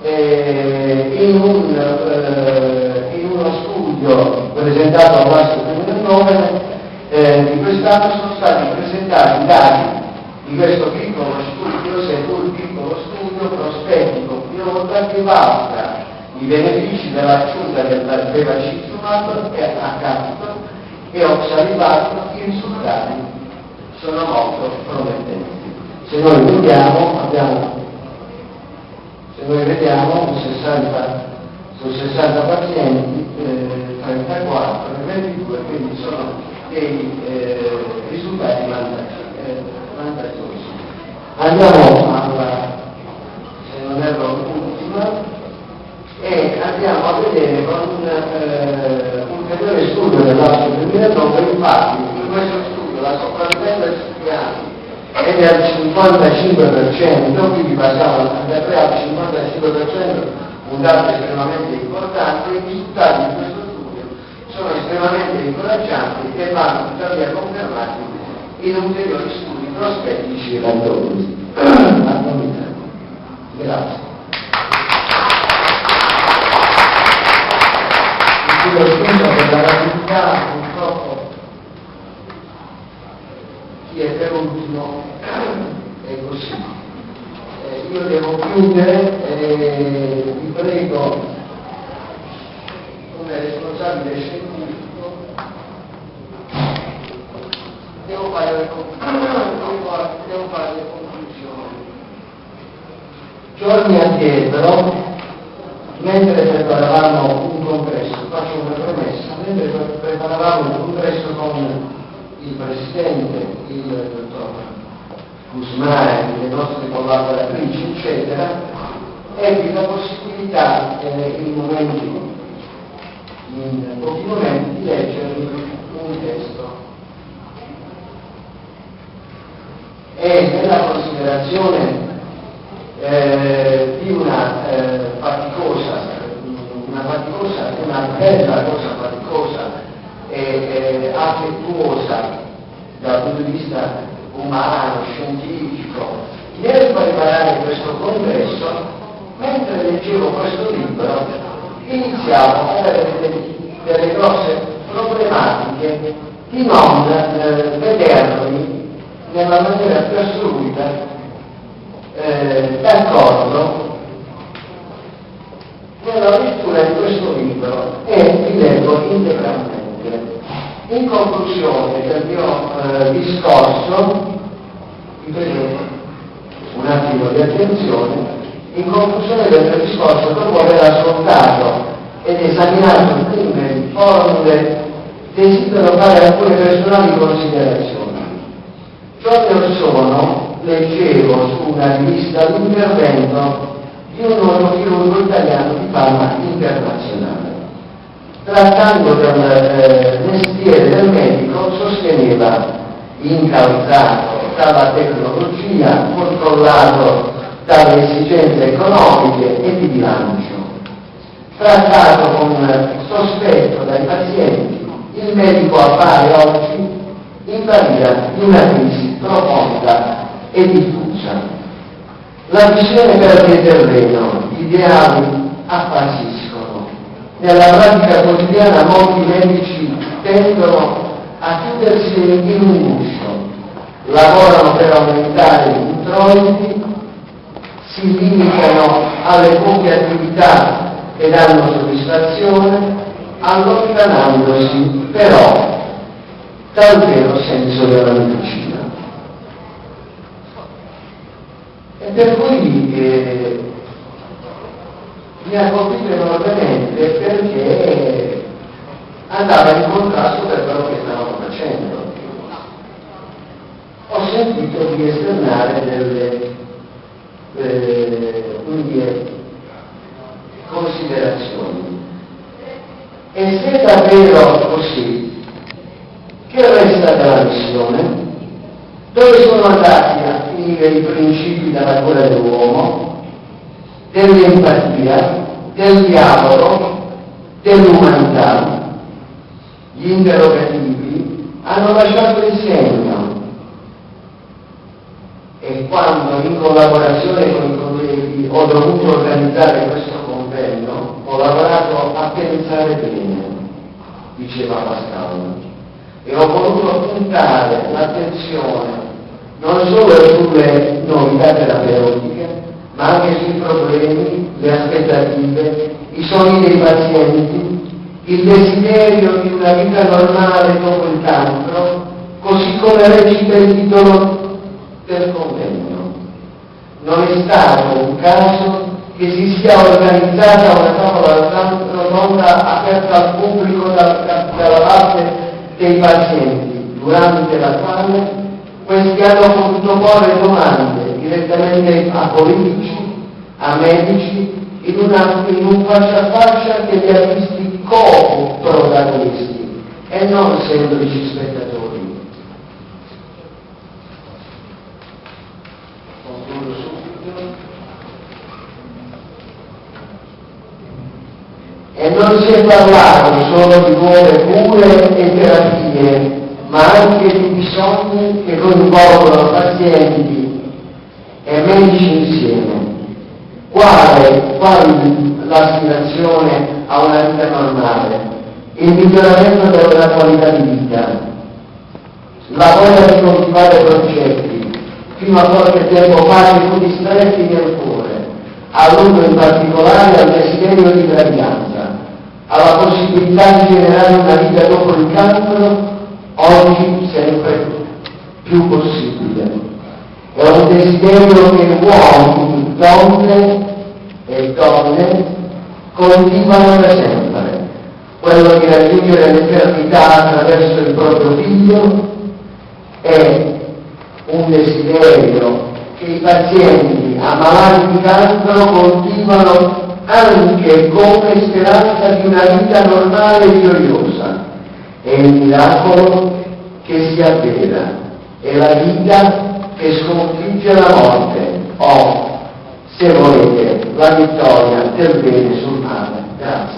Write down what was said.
in uno studio presentato a marzo 2009 di quest'anno sono stati presentati i dati di questo piccolo studio, seppur piccolo studio prospettico pilota, che valuta i benefici dell'aggiunta del bevacizumab a capito e ho osservato che i risultati sono molto promettenti. Se noi vediamo su 60 pazienti, 34 e 22, quindi sono dei risultati vantaggiosi. Andiamo se non erro, l'ultima, e andiamo a vedere con un ulteriore studio dell'anno 2009. Infatti in questo studio la sopravvivenza ai 7 anni è del 55%, quindi passiamo al 55%, un dato estremamente importante. I risultati di questo studio sono estremamente incoraggianti e vanno tuttavia confermati in ulteriori studi prospettici e Grazie. Lo scuso per la rapidità, purtroppo chi è per ultimo è così. Io devo chiudere, vi prego, come responsabile scientifico, devo fare le conclusioni. Giorni addietro, mentre preparavamo un congresso, faccio una premessa, mentre preparavamo un congresso con il Presidente, il dottor Gusmai, le nostre collaboratrici, eccetera, ebbi la possibilità in pochi momenti di leggere un testo. E nella considerazione di una bella cosa faticosa e affettuosa dal punto di vista umano, scientifico, nel preparare questo congresso, mentre leggevo questo libro, iniziavo ad avere delle grosse problematiche di non vedermi nella maniera più assoluta d'accordo nella lettura di questo libro, e vi leggo integralmente. In conclusione del mio discorso, vi prego un attimo di attenzione, in conclusione del mio discorso, dopo aver ascoltato ed esaminato le formule, desidero fare alcune personali considerazioni. Giorni or sono leggevo su una rivista l'intervento di un neurochirurgo italiano di fama internazionale. Trattando del mestiere del medico, sosteneva, incalzato dalla tecnologia, controllato dalle esigenze economiche e di bilancio, trattato con sospetto dai pazienti, il medico appare oggi in balia di una crisi profonda e diffusa. La visione perde il terreno, gli ideali appassiscono. Nella pratica quotidiana molti medici tendono a chiudersi in un uscio, lavorano per aumentare gli introiti, si limitano alle poche attività che danno soddisfazione, allontanandosi però dal vero senso della medicina. E per cui mi ha colpito enormemente, perché andava in contrasto per quello che stavamo facendo. Ho sentito di esternare delle considerazioni. E se è davvero così, che resta della missione? Dove sono andati a finire i principi della cura dell'uomo, dell'empatia, del dialogo, dell'umanità? Gli interrogativi hanno lasciato il segno, e quando in collaborazione con i colleghi colleghi, ho dovuto organizzare questo convegno, ho lavorato a pensare bene, diceva Pascal, e ho voluto puntare l'attenzione non solo sulle novità terapeutiche, ma anche sui problemi, le aspettative, i sogni dei pazienti, il desiderio di una vita normale dopo il cancro, così come recita il titolo del convegno. Non è stato un caso che si sia organizzata una tavola rotonda aperta al pubblico dalla parte dei pazienti, durante la quale questi hanno potuto porre domande direttamente a politici, a medici, in un faccia a faccia che li ha visti co-protagonisti e non semplici spettatori. Concludo subito. E non si è parlato solo di nuove cure e terapie, ma anche di bisogni che coinvolgono pazienti e medici insieme. Quali l'aspirazione a una vita normale, il miglioramento della qualità di vita, la voglia di coltivare progetti, fino a qualche tempo fa più stretti nel cuore, a lungo in particolare al desiderio di gravidanza, alla possibilità di generare una vita dopo il cancro, oggi sempre più possibile. È un desiderio che uomini, donne e donne coltivano da sempre, quello di raggiungere l'eternità attraverso il proprio figlio. È un desiderio che i pazienti ammalati di cancro coltivano anche come speranza di una vita normale e gioiosa. È il miracolo che si avvera, è la vita che sconfigge la morte, o, se volete, la vittoria del bene sul male. Grazie.